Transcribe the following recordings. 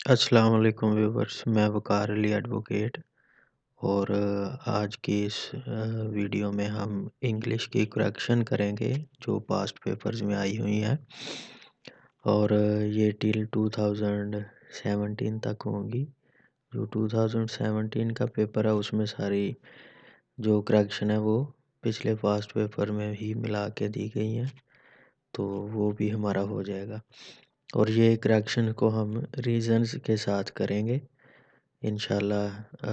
अस्सलाम वालेकुम व्यूवर्स, मैं वकार अली एडवोकेट। और आज की इस वीडियो में हम इंग्लिश की करेक्शन करेंगे जो पास्ट पेपर्स में आई हुई हैं। और ये टिल 2017 तक होंगी। जो 2017 का पेपर है उसमें सारी जो करेक्शन है वो पिछले पास्ट पेपर में ही मिला के दी गई हैं, तो वो भी हमारा हो जाएगा। और ये करेक्शन को हम रीज़न्स के साथ करेंगे। इंशाल्लाह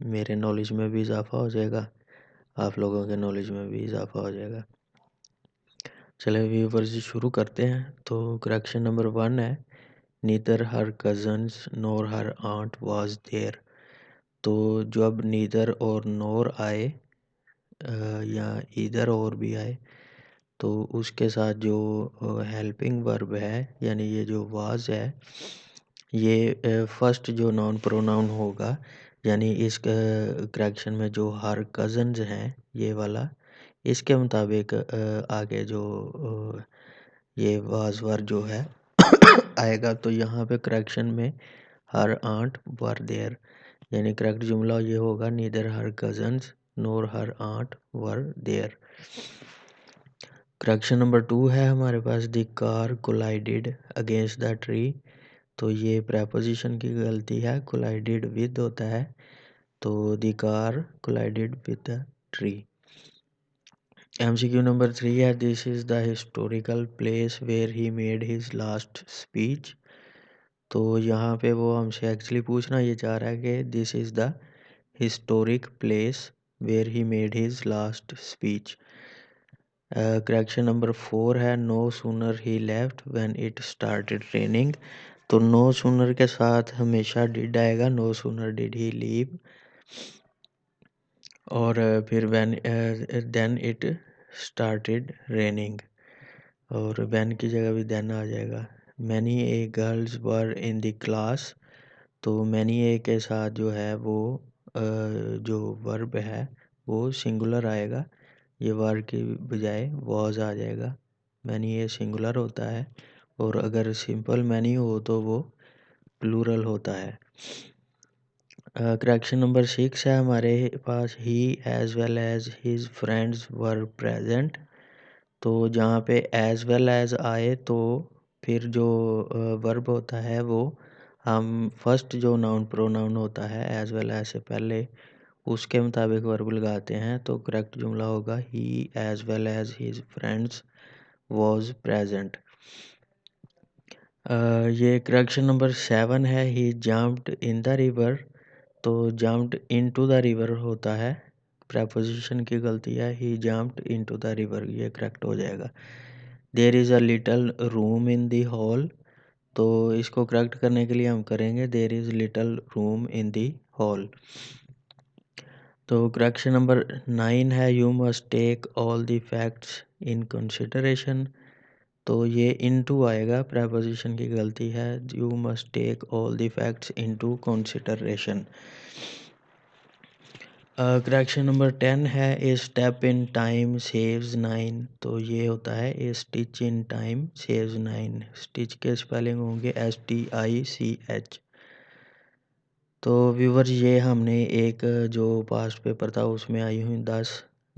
मेरे नॉलेज में भी इजाफ़ा हो जाएगा, आप लोगों के नॉलेज में भी इजाफ़ा हो जाएगा। चलिए व्यूवर्स जी शुरू करते हैं। तो करेक्शन नंबर 1 है, neither her cousins nor her aunt was there. तो जब नीदर और नोर आए या इधर और भी आए तो उसके साथ जो हेल्पिंग वर्ब है यानी ये जो वाज है, ये फर्स्ट जो नॉन प्रोनाउन होगा। यानी इस करेक्शन में जो हर कज़न्स हैं ये वाला, इसके मुताबिक आगे जो ये वाज वर्ब जो है आएगा। तो यहाँ पे करेक्शन में हर आंट वर देयर, यानी करेक्ट जुमला ये होगा neither her cousins nor her aunt were there. Correction number 2 है हमारे पास, the car collided against the tree. तो ये प्रेपोजिशन की गलती है, कोलाइडेड विद होता है, तो the car collided with the tree. MCQ number 3 है, this is the historical place where he made his last speech. तो यहाँ पे वो हमसे एक्चुअली पूछना ये चाह रहा है कि this is the historic place where he made his last speech. Correction number 4 है, no sooner he left when it started raining. तो नो सूनर के साथ हमेशा डिड आएगा, no sooner did he leave. और फिर when then it started raining, और when की जगह भी देन आ जाएगा। Many a girls were in the class. तो मैनी ए के साथ जो है वो जो वर्ब है वो सिंगुलर आएगा, ये वर्ब की बजाय वॉज आ जाएगा। मैनी ये सिंगुलर होता है, और अगर सिंपल मैनी हो तो वो प्लूरल होता है। करेक्शन नंबर 6 है हमारे पास, he as well as his friends were present. तो जहाँ पे एज वेल एज आए तो फिर जो वर्ब होता है वो हम फर्स्ट जो नाउन प्रोनाउन होता है एज वेल एज से पहले उसके मुताबिक वर्ब लगाते हैं। तो करेक्ट जुमला होगा, he as well as his friends was present. ये करेक्शन नंबर 7 है, he jumped in the river. तो जम्प्ड इनटू द रिवर होता है, प्रेपोजिशन की गलती है, he jumped into the river, ये करेक्ट हो जाएगा। There is a little room in the hall. तो इसको करेक्ट करने के लिए हम करेंगे there is little room in the hall. तो करेक्शन नंबर 9 है, you must take all the facts in consideration. तो ये इनटू आएगा, प्रेपोजिशन की गलती है, you must take all the facts into consideration. Correction number 10 है, a step in time saves 9। तो ये होता है a stitch in time saves 9। Stitch के स्पेलिंग होंगे STICH। तो व्यूवर ये हमने एक जो पास्ट पेपर था उसमें आई हुई 10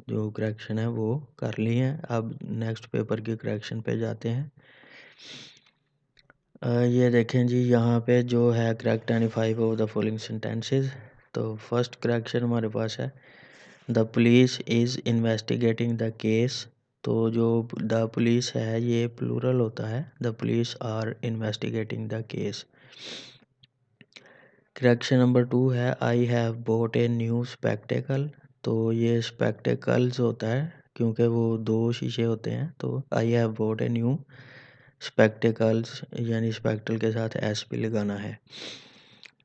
जो करेक्शन है वो कर ली हैं। अब नेक्स्ट पेपर की करेक्शन पे जाते हैं। ये देखें जी, यहाँ पे जो है correct any 5 of the following sentences. तो फर्स्ट करेक्शन हमारे पास है, the police is investigating the case. तो जो द पुलिस है ये प्लूरल होता है, the police are investigating the case. Correction number 2 है, I have bought a new spectacle. तो ये स्पेक्टेकल्स होता है क्योंकि वो 2 शीशे होते हैं, तो आई have bought a new spectacles, यानी स्पेक्टल के साथ एस भी लगाना है।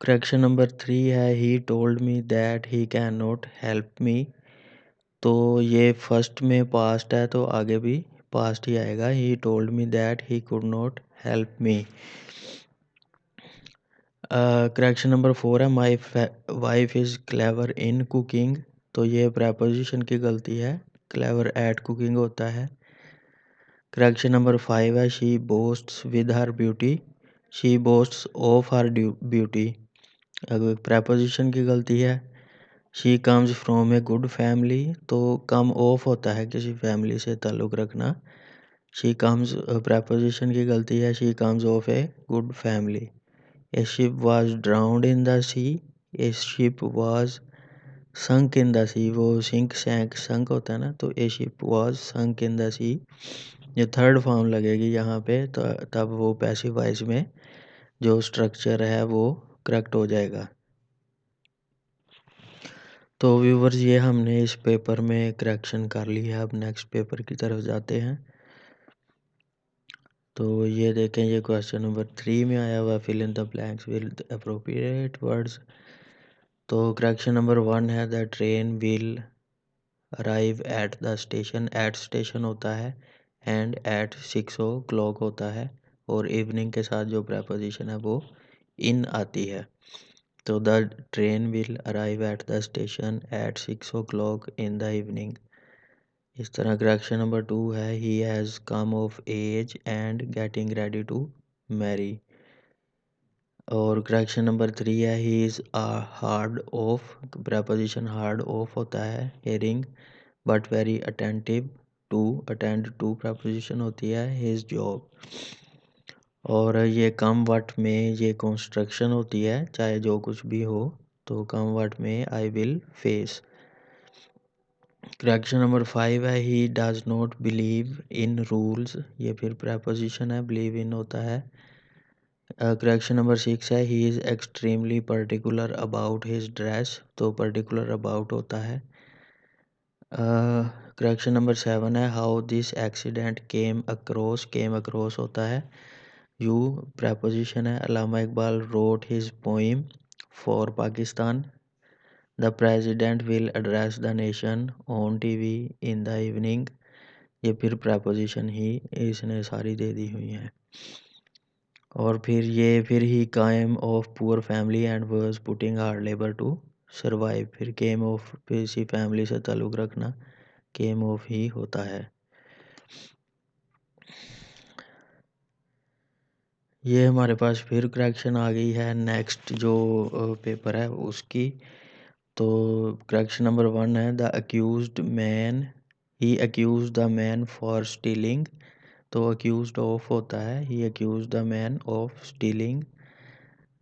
करेक्शन नंबर 3 है, ही told me that he can not help me. तो ये फर्स्ट में पास्ट है तो आगे भी पास्ट ही आएगा, ही told me that he could not help me. Correction number 4 है, my wife is clever in cooking. तो ये प्रेपोजिशन की गलती है, क्लेवर एट कुकिंग होता है। करेक्शन नंबर 5 है, she बोस्ट्स with her beauty. She बोस्ट्स of her beauty, अगर प्रेपोजिशन की गलती है। She comes from A good family, तो कम ऑफ होता है किसी फैमिली से ताल्लुक़ रखना। शी कम्स प्रेपोजिशन की गलती है, she comes of a good family. A ship was drowned in the sea, a ship was sunk in the sea, वो सिंक सैंक संक होता है ना, तो a ship was sunk in the sea. ये third form लगेगी यहाँ पे, तो तब वो पैसिव वॉइस में जो स्ट्रक्चर है वो करेक्ट हो जाएगा। तो व्यूवर्स, ये हमने इस पेपर में करेक्शन कर ली है। अब नेक्स्ट पेपर की तरफ जाते हैं। तो ये देखें, ये क्वेश्चन नंबर 3 में आया हुआ, fill in the blanks with appropriate words. तो करेक्शन नंबर 1 है, the train will arrive at the station. At station होता है एंड एट 6 o'clock होता है, और इवनिंग के साथ जो प्रेपोजिशन है वो इन आती है। तो the train will arrive at the station at 6 o'clock in the evening. इस तरह करेक्शन नंबर 2 है, he has come of age and getting ready to marry. और करेक्शन नंबर 3 है, he is hard of, preposition hard of होता है hearing but very attentive to, attend to preposition होती है his job. और ये come what may ये construction होती है, चाहे जो कुछ भी हो, तो come what may I will face. Correction number 5 है, he does not believe in rules, ये फिर प्रेपोजिशन है, बिलीव इन होता है। करेक्शन नंबर 6 है, he is extremely particular about his dress, तो पर्टिकुलर अबाउट होता है। करेक्शन नंबर 7 है, how this accident came across होता है यू, प्रेपोजिशन है। Allama Iqbal wrote his poem for Pakistan. The president will address the nation on TV in the evening, ये फिर preposition ही इसने सारी दे दी हुई हैं। और फिर he came of poor family and was putting hard labour to survive, फिर केम ऑफ किसी फैमिली से ताल्लुक़ रखना केम ऑफ ही होता है। ये हमारे पास फिर करेक्शन आ गई है नेक्स्ट जो पेपर है उसकी। तो करेक्शन नंबर 1 है, the accused man, he accuse the man for stealing, तो अक्यूज्ड ऑफ होता है, he accuse the man of stealing.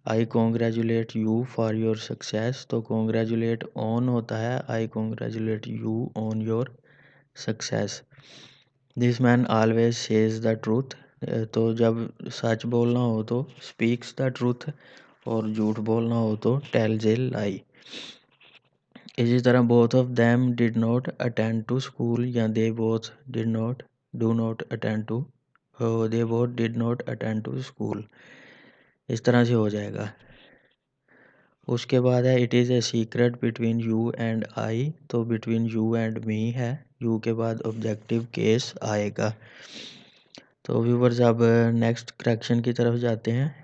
I congratulate you for your success, तो कॉन्ग्रेचुलेट ऑन होता है, I congratulate you on your success. This man always says the truth, तो जब सच बोलना हो तो स्पीक्स द ट्रूथ, और झूठ बोलना हो तो टेल्स ए लाई। इसी तरह both of them did not attend to school, या they both did not do not attend to, they both did not attend to school, इस तरह से हो जाएगा। उसके बाद है, it is a secret between you and I, तो बिटवीन यू एंड मी है, यू के बाद ऑब्जेक्टिव केस आएगा। तो व्यूवर्स, अब नेक्स्ट करेक्शन की तरफ जाते हैं।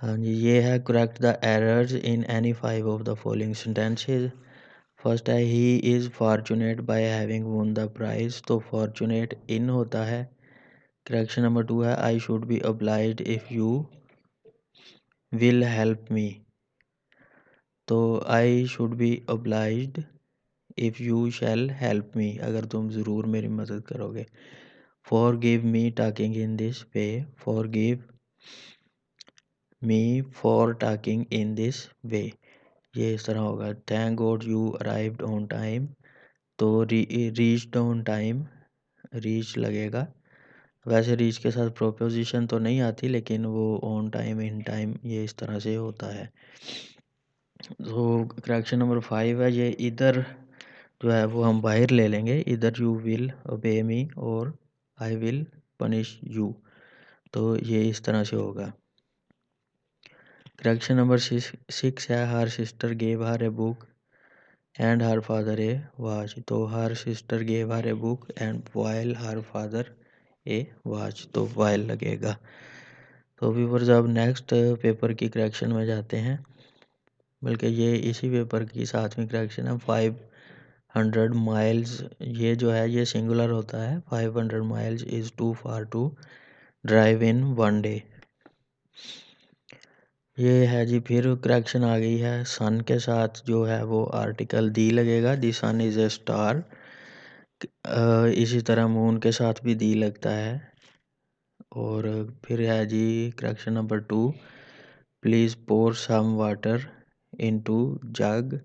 हाँ जी, ये है, correct the errors in any 5 of the following sentences. First है, he is fortunate by having won the prize, तो फॉर्चुनेट इन होता है। करेक्शन नंबर 2 है, I should be obliged if you will help me, तो I should be obliged if you shall help me, अगर तुम ज़रूर मेरी मदद करोगे। Forgive me talking in this way, forgive me for talking in this वे, ये इस तरह होगा। Thank God you arrived on time, तो रीच्ड ऑन टाइम, रीच लगेगा। वैसे रीच के साथ प्रोपोजिशन तो नहीं आती, लेकिन वो ऑन टाइम इन टाइम ये इस तरह से होता है। तो करेक्शन नंबर 5 है, ये इधर जो है वो हम बाहर ले लेंगे, इधर यू विल ओबे मी और आई विल पनिश यू, तो ये इस तरह से होगा। करेक्शन नंबर 6 है, her sister gave her a book and her father a watch, तो her sister gave her a book and while her father a watch, तो वाइल लगेगा। तो व्यूअर्स, अब नेक्स्ट पेपर की करेक्शन में जाते हैं, बल्कि ये इसी पेपर की 7वीं करेक्शन है। 500 माइल्स, ये जो है ये सिंगुलर होता है, 500 miles is too far to drive in one day, ये है जी, फिर करेक्शन आ गई है। सन के साथ जो है वो आर्टिकल दी लगेगा, दी सन इज़ ए स्टार। इसी तरह मून के साथ भी दी लगता है। और फिर है जी correction number 2, please pour some water into jug.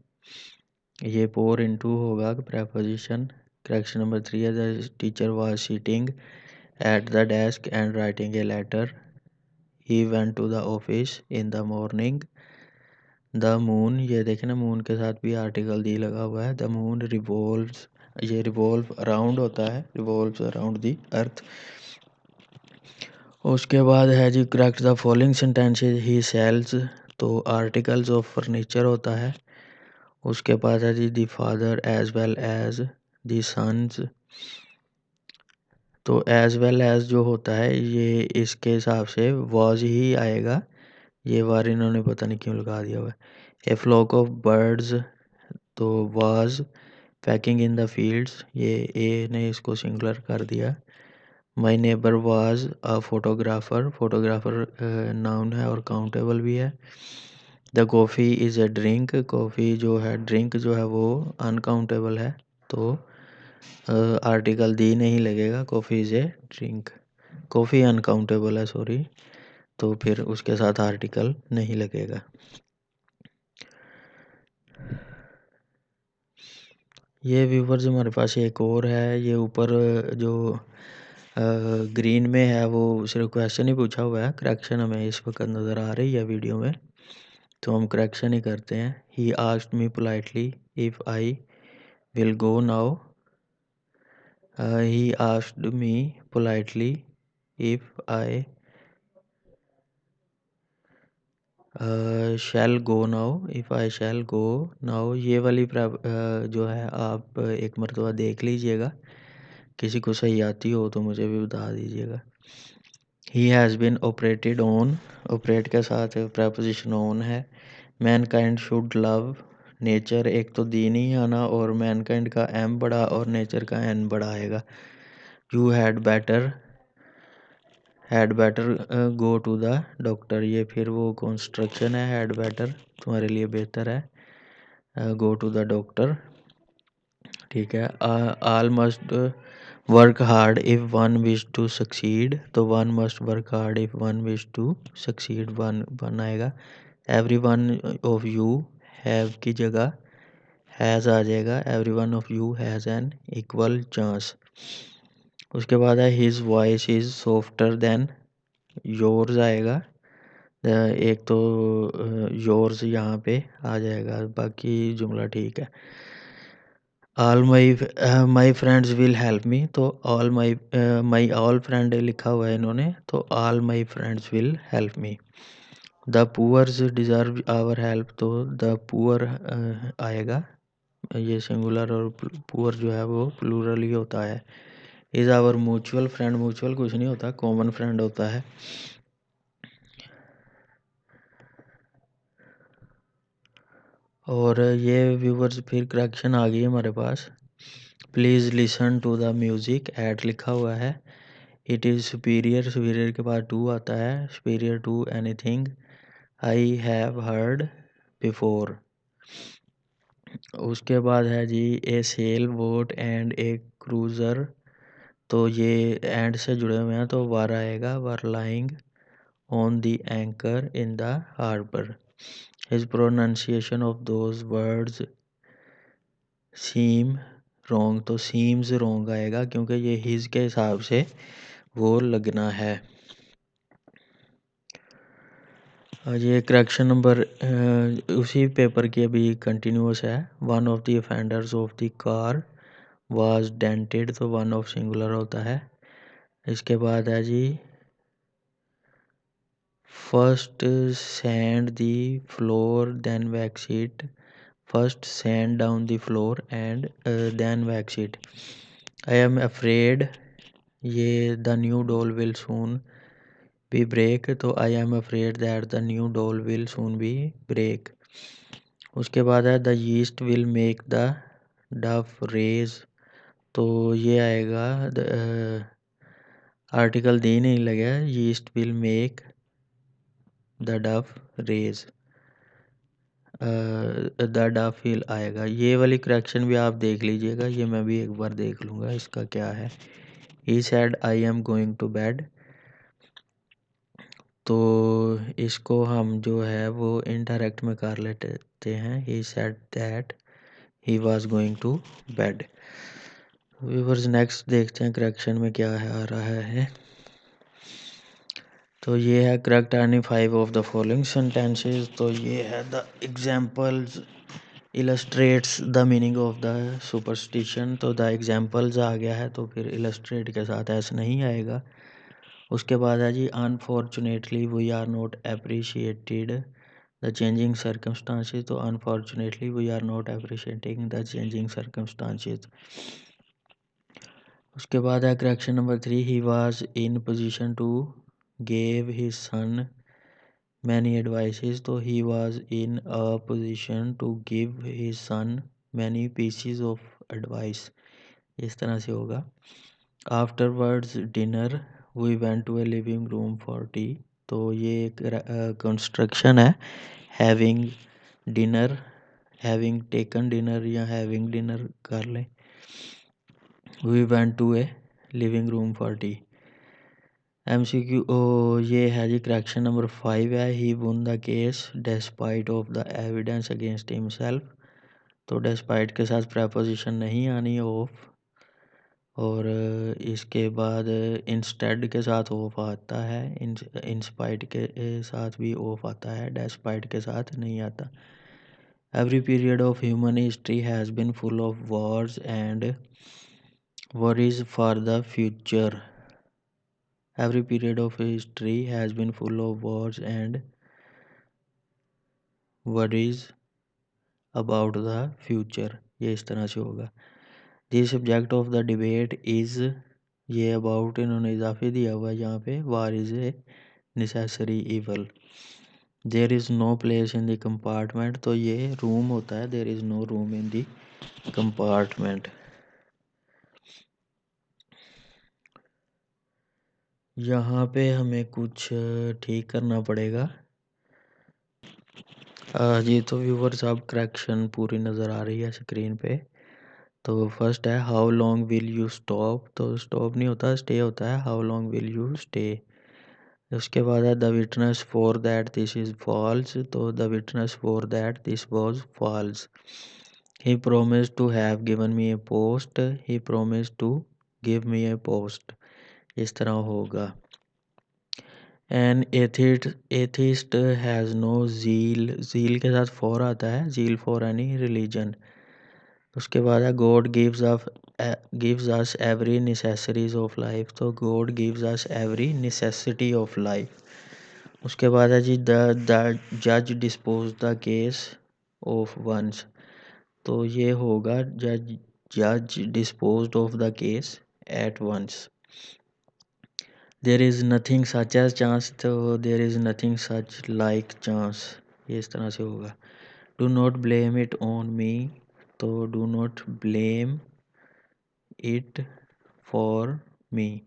ये पोर इनटू होगा प्रेपोजिशन। करेक्शन नंबर 3 है, the teacher was sitting at the desk and writing a letter, he went to the office in the morning. The moon, ये देखें ना, moon के साथ भी article दी लगा हुआ है। द मून रिवॉल्व्स, ये रिवॉल्व अराउंड होता है, रिवॉल्व्स अराउंड द अर्थ। उसके बाद है जी correct the following sentences he sells, तो आर्टिकल्स ऑफ फर्नीचर होता है। उसके बाद है जी the father as well as the sons, तो एज वेल एज जो होता है ये इसके हिसाब से वाज ही आएगा। ये बार इन्होंने पता नहीं क्यों लगा दिया हुआ है। ए फ्लॉक ऑफ बर्ड्स, तो was packing in the fields, ये ए ने इसको सिंगुलर कर दिया। My neighbour was a photographer, photographer noun है और काउंटेबल भी है। The coffee is a drink, coffee जो है ड्रिंक जो है वो अनकाउंटेबल है, तो आर्टिकल दी नहीं लगेगा। Coffee is a drink, coffee uncountable है, सॉरी, तो फिर उसके साथ आर्टिकल नहीं लगेगा। ये व्यूवर्स हमारे पास एक और है, ये ऊपर जो ग्रीन में है वो सिर्फ क्वेश्चन ही पूछा हुआ है, करेक्शन हमें इस वक्त नज़र आ रही है वीडियो में, तो हम करेक्शन ही करते हैं। He asked me politely if I will go now, he asked me politely if I shall go now, if I shall go now. ये वाली जो है आप एक मरतबा देख लीजिएगा, किसी को सही आती हो तो मुझे भी बता दीजिएगा। He has been operated on, operate के साथ प्रपोजिशन ऑन है। Man kind should love nature, एक तो दी नहीं आना और मैन काइंड का एम बड़ा और नेचर का एन बड़ा आएगा। You had better go to the doctor, ये फिर वो कंस्ट्रक्शन है, हैड बेटर तुम्हारे लिए बेहतर है, गो टू द डॉक्टर, ठीक है। All must work hard if one wish to succeed, तो one must work hard if one wish to succeed, one आएगा। Every one of you, have की जगह हैज़ आ जाएगा, every one of you has an equal chance. उसके बाद है his voice is softer than yours आएगा, एक तो योर्स यहाँ पे आ जाएगा, बाकी जुमला ठीक है। All my friends will help me, तो ऑल माई ऑल फ्रेंड लिखा हुआ है इन्होंने, तो all my friends will help me. The poors deserve our help, तो द पुअर आएगा, ये सिंगुलर और पुअर जो है वो प्लूरल ही होता है। Is our mutual friend, mutual कुछ नहीं होता, कॉमन फ्रेंड होता है। और ये व्यूवर्स फिर करेक्शन आ गई है हमारे पास। Please listen to the music, at लिखा हुआ है। इट इज़ सुपीरियर, सुपीरियर के बाद टू आता है, superior to anything I have heard before. उसके बाद है जी a sail boat and a cruiser, तो ये एंड से जुड़े हुए हैं तो वर आएगा, were lying on the anchor in the harbour. His pronunciation of those words seem wrong, तो सीम्स रॉन्ग आएगा क्योंकि ये हिज के हिसाब से वो लगना है। ये करेक्शन नंबर उसी पेपर की अभी कंटिन्यूस है। One of the offenders of the car was dented, तो वन ऑफ सिंगुलर होता है। इसके बाद है जी first sand the floor then wax it, first sand down the floor and then wax it. I am afraid, ये the new doll will soon be break, तो I am afraid that the new doll will soon be break. उसके बाद है the yeast will make the डफ raise, तो ये आएगा article दी नहीं लगा, यीस्ट विल मेक द डफ रेज, द डफिल आएगा। ये वाली करेक्शन भी आप देख लीजिएगा, ये मैं भी एक बार देख लूँगा इसका क्या है। He said I am going to bed, तो इसको हम जो है वो इनडायरेक्ट में कर लेते हैं। He said that he was going to bed. Viewers next देखते हैं करेक्शन में क्या है आ रहा है। तो ये है correct any 5 of the following sentences. तो ये है the examples illustrates the meaning of the superstition. तो द एग्जाम्पल्स आ गया है, तो फिर इलस्ट्रेट के साथ ऐसे नहीं आएगा। उसके बाद है जी unfortunately we are not appreciated the changing circumstances. तो unfortunately we are not appreciating the changing circumstances. उसके बाद है correction number 3, he was in position to give his son many advices. तो he was in a position to give his son many pieces of advice, इस तरह से होगा। Afterwards dinner we went to a living room for tea. तो ये एक construction है, having dinner, having taken dinner या हैविंग डिनर कर लें। We went to a living room for tea. MCQ ये है जी करेक्शन नंबर 5 है, he won the case despite of the evidence against himself. तो डेस्पाइट के साथ प्रेपोजिशन नहीं आनी ऑफ, और इसके बाद इंस्टेड के साथ ऑफ आता है, इंस्पाइट के साथ भी ऑफ आता है, डेस्पाइट के साथ नहीं आता। Every period of human history has been full of wars and worries for the future. Every period of history has been full of wars and worries about the future, ये इस तरह से होगा। The subject of the debate is, ये about इन्होंने इजाफे दिया हुआ यहाँ पे, war is a necessary evil। There is no place in the compartment, तो ये room होता है, there is no room in the compartment। यहाँ पे हमें कुछ ठीक करना पड़ेगा। जी तो व्यूवर्स अब करेक्शन पूरी नज़र आ रही है स्क्रीन पे। तो फर्स्ट है how long will you stop. तो स्टॉप नहीं होता, स्टे होता है, how long will you stay. उसके बाद है the witness for that this is false. तो the witness for that this was false. He promised to have given me a post, he promised to give me a post, इस तरह होगा। An atheist has no zeal, zeal के साथ for आता है, zeal for any religion. उसके बाद है God gives us every necessaries of life. तो God gives us every necessity of life. उसके बाद है जी द जज dispose the case of once. तो ये होगा जज disposed of the case at once. There is nothing such as chance. तो there is nothing such like chance, ये इस तरह से होगा। Do not blame it on me. तो do not blame it for me,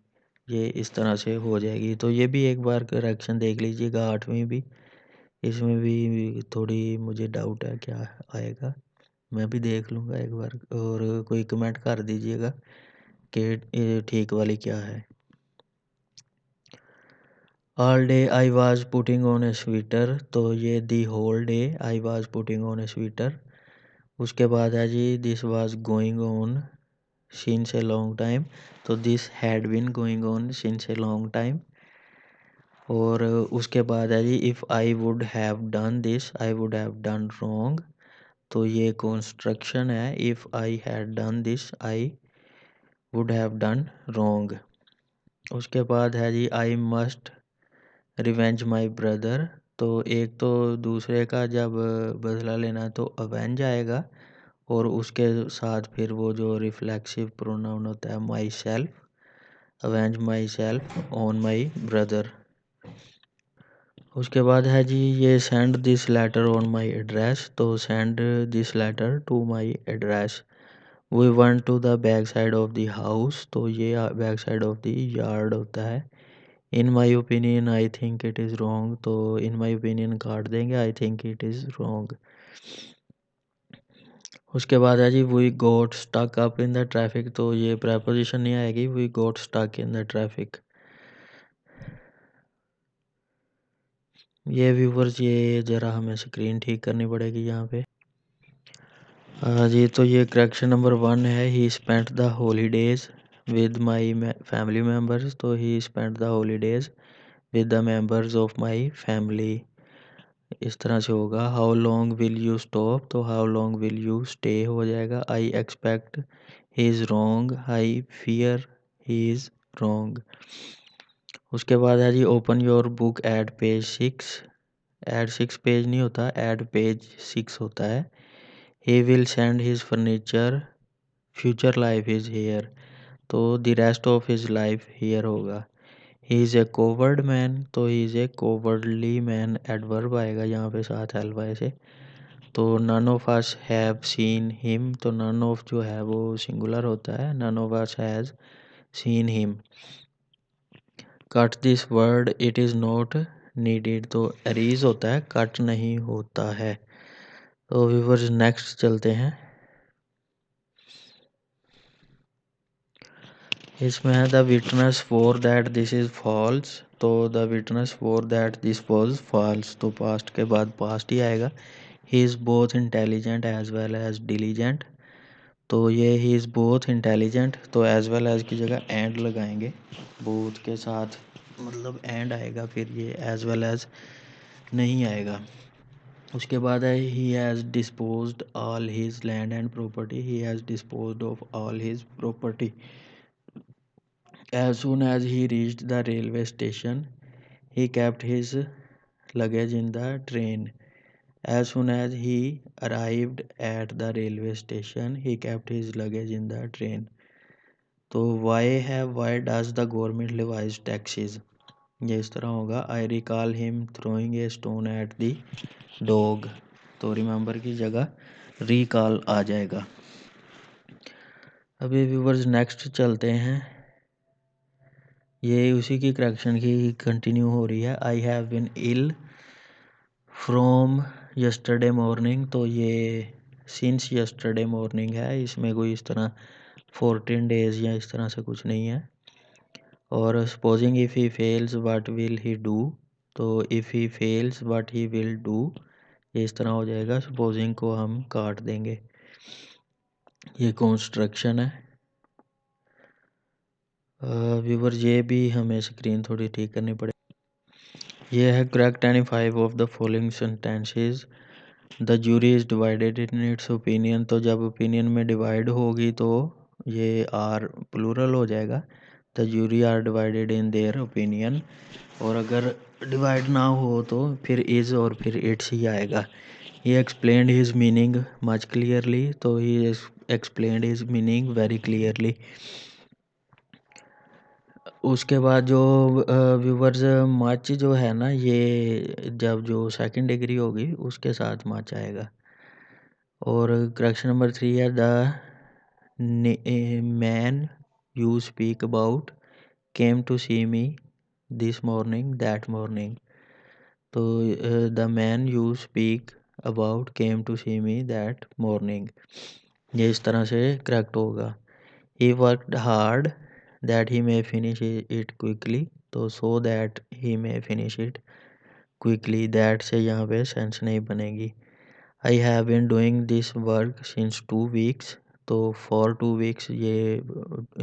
ये इस तरह से हो जाएगी। तो ये भी एक बार करेक्शन देख लीजिएगा, 8वीं भी, इसमें भी थोड़ी मुझे डाउट है क्या आएगा, मैं भी देख लूँगा एक बार, और कोई कमेंट कर दीजिएगा कि ठीक वाली क्या है। All day I was putting on a sweater. तो ये the whole day I was putting on a sweater. उसके बाद है जी this was going on since a long time. तो this had been going on since a long time. और उसके बाद है जी if I would have done this I would have done wrong. तो ये कंस्ट्रक्शन है, if I had done this I would have done wrong. उसके बाद है जी I must revenge my brother. तो एक तो दूसरे का जब बदला लेना तो अवेंज आएगा, और उसके साथ फिर वो जो रिफ्लेक्सिव प्रोनाउन होता है myself, avenge myself on my brother. उसके बाद है जी ये send this letter on my address. तो send this letter to my address. We went to the back side of the house. तो ये back side of the yard होता है, in my opinion I think it is wrong, तो in my opinion काट देंगे, I think it is wrong. उसके बाद है जी we got stuck up in the traffic, तो ये प्रेपोजिशन नहीं आएगी, we got stuck in the traffic. ये व्यूवर्स ये ज़रा हमें स्क्रीन ठीक करनी पड़ेगी यहाँ पे। जी तो ये करेक्शन नंबर 1 है, he spent the holidays with my family members, तो he spent the holidays with the members of my family, इस तरह से होगा। How long will you stop, तो how long will you stay हो जाएगा। I expect he is wrong, I fear he is wrong. उसके बाद है जी open your book at page 6, at 6 page नहीं होता, एट पेज 6 होता है। ही will send his furniture, future life is here, तो the rest of his life here होगा। He is a coward man, तो he is a cowardly man, adverb आएगा यहाँ पे साथ हेल्प वाई से। तो none of us have seen him, तो नन ऑफ जो है वो सिंगुलर होता है, none of us has seen him. Cut this word it is not needed, तो एरीज होता है, कट नहीं होता है। तो व्यूअर्स नेक्स्ट चलते हैं, इसमें है the witness for that this is false, तो the witness for that this was false, तो पास्ट के बाद पास्ट ही आएगा। He is both intelligent as well as diligent, तो ये ही इज़ बोथ इंटेलिजेंट, तो एज वेल एज की जगह एंड लगाएंगे, बोथ के साथ मतलब एंड आएगा, फिर ये एज वेल एज नहीं आएगा। उसके बाद है he has disposed all his land and property, he has disposed of all his property. As soon as he reached the railway station, he kept his luggage in the train. As soon as he arrived at the railway station, he kept his luggage in the train. तो why does the government levy taxes, ये इस तरह होगा। I recall him throwing a stone at the dog, तो remember की जगह recall आ जाएगा। अभी व्यूवर्स नेक्स्ट चलते हैं, ये उसी की करेक्शन की कंटिन्यू हो रही है। I have been ill from yesterday morning, तो ये सिंस यस्टरडे मॉर्निंग है, इसमें कोई इस तरह 14 डेज या इस तरह से कुछ नहीं है। और supposing if he fails what will he do, तो if he fails what he will do, ये इस तरह हो जाएगा। सपोजिंग को हम काट देंगे, ये कंस्ट्रक्शन है। व्यूवर ये भी हमें स्क्रीन थोड़ी ठीक करनी पड़ेगी। ये है correct any 5 of the following sentences, the jury is divided in its opinion, तो जब ओपिनियन में डिवाइड होगी तो ये आर प्लूरल हो जाएगा, the jury are divided in their opinion. और अगर डिवाइड ना हो तो फिर इज़ और फिर इट्स ही आएगा। He explained his meaning much clearly, तो he explained his meaning very clearly. उसके बाद जो व्यूवर्स मच जो है ना, ये जब जो सेकंड डिग्री होगी उसके साथ मच आएगा। और करेक्शन नंबर 3 है the man you speak about came to see me this morning that morning, तो the man you speak about came to see me that morning, ये इस तरह से करेक्ट होगा। He worked hard that he may finish it quickly, तो so that he may finish it quickly, that से यहाँ पे सेंस नहीं बनेगी। I have been doing this work since 2 weeks, तो फॉर 2 वीक्स ये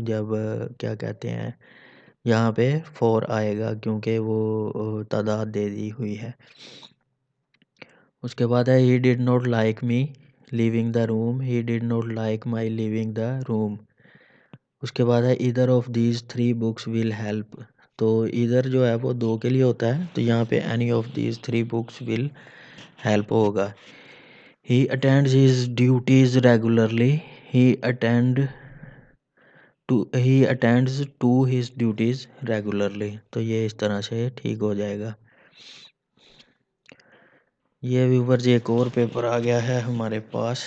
जब क्या कहते हैं यहाँ पे फॉर आएगा क्योंकि वो तादाद दे दी हुई है। उसके बाद है he did not like me leaving the room, he did not like my leaving the room. उसके बाद है either of these 3 books will help, तो इधर जो है वो 2 के लिए होता है, तो यहाँ पे any of these 3 books will help होगा। He attends his duties regularly, he attend he attends to his duties regularly, तो ये इस तरह से ठीक हो जाएगा। ये व्यूवर्स एक और पेपर आ गया है हमारे पास,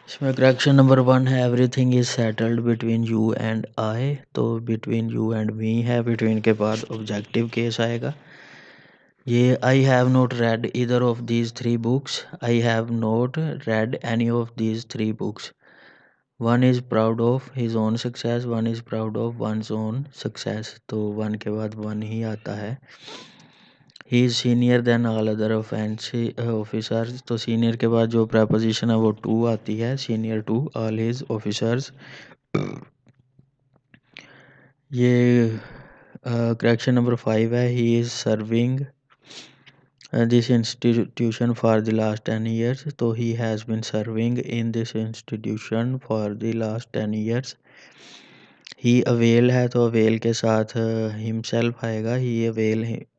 इसमें करेक्शन नंबर 1 है everything is settled between you and I. तो बिटवीन यू एंड मी है, बिटवीन के बाद ऑब्जेक्टिव केस आएगा। ये I have not read either of these 3 books, I have not read any of these 3 books. One is proud of his own success, one is proud of one's own success. तो one के बाद one ही आता है। He is senior than all other officers. तो senior के बाद जो प्रपोजिशन है वो टू आती है, senior to all his officers. ये करेक्शन नंबर 5 है, he is serving this institution for the last 10 years। तो he has been serving in this institution for the last 10 years। he avail है तो avail के साथ himself आएगा, he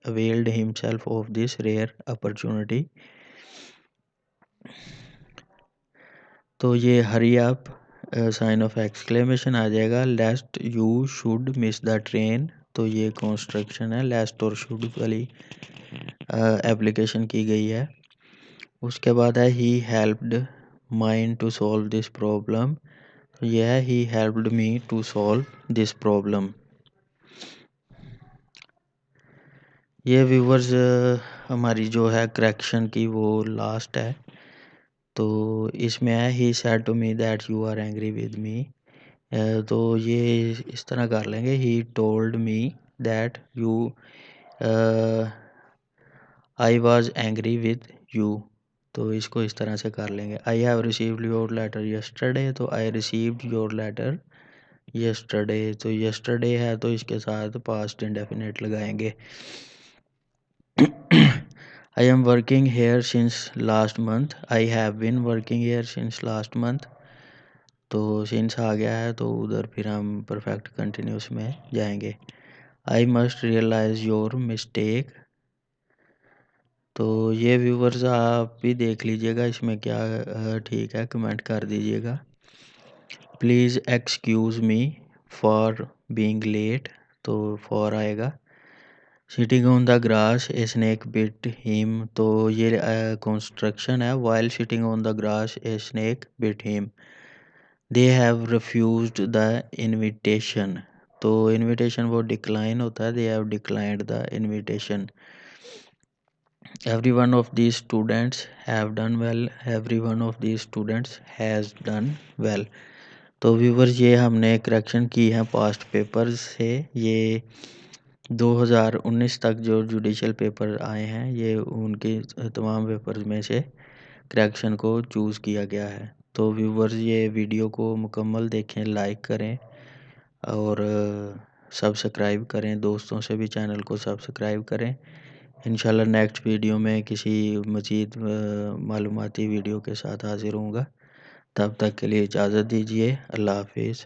availed himself of this rare opportunity। तो ये hurry up sign of exclamation आ जाएगा, lest you should miss the train। तो ये कंस्ट्रक्शन है, lest और should वाली एप्लीकेशन की गई है। उसके बाद है he helped mine to solve this problem. तो यह है he helped me to solve this problem. ये व्यूवर्स हमारी जो है करेक्शन की वो लास्ट है। तो इसमें है he said to me that you are angry with me. तो ये इस तरह कर लेंगे, he told me that you I was angry with you. तो इसको इस तरह से कर लेंगे। I have received your letter yesterday. तो I received your letter yesterday. तो यस्टरडे है तो इसके साथ पास्ट इंडेफिनिट लगाएंगे। I am working here since last month, I have been working here since last month. तो सिंस आ गया है तो उधर फिर हम परफेक्ट कंटिन्यूस में जाएंगे। I must realise your mistake. तो ये व्यूवर्स आप भी देख लीजिएगा इसमें क्या ठीक है, कमेंट कर दीजिएगा। Please excuse me for being late. तो फॉर आएगा। Sitting on the grass a snake bit him. तो ये कंस्ट्रक्शन है, while sitting on the grass a snake bit him. They have refused the invitation. तो invitation वो decline होता है, they have declined the invitation. Every one of these students have done well, every one of these students has done well। तो viewers ये हमने correction की है past papers से। ये 2019 तक जो जुडिशल पेपर आए हैं ये उनके तमाम पेपर्स में से करेक्शन को चूज़ किया गया है। तो व्यूवर्स ये वीडियो को मुकम्मल देखें, लाइक करें और सब्सक्राइब करें, दोस्तों से भी चैनल को सब्सक्राइब करें। इंशाल्लाह नेक्स्ट वीडियो में किसी मज़ीद मालूमाती वीडियो के साथ हाज़िर होऊंगा। तब तक के लिए इजाज़त दीजिए। अल्लाह हाफिज़।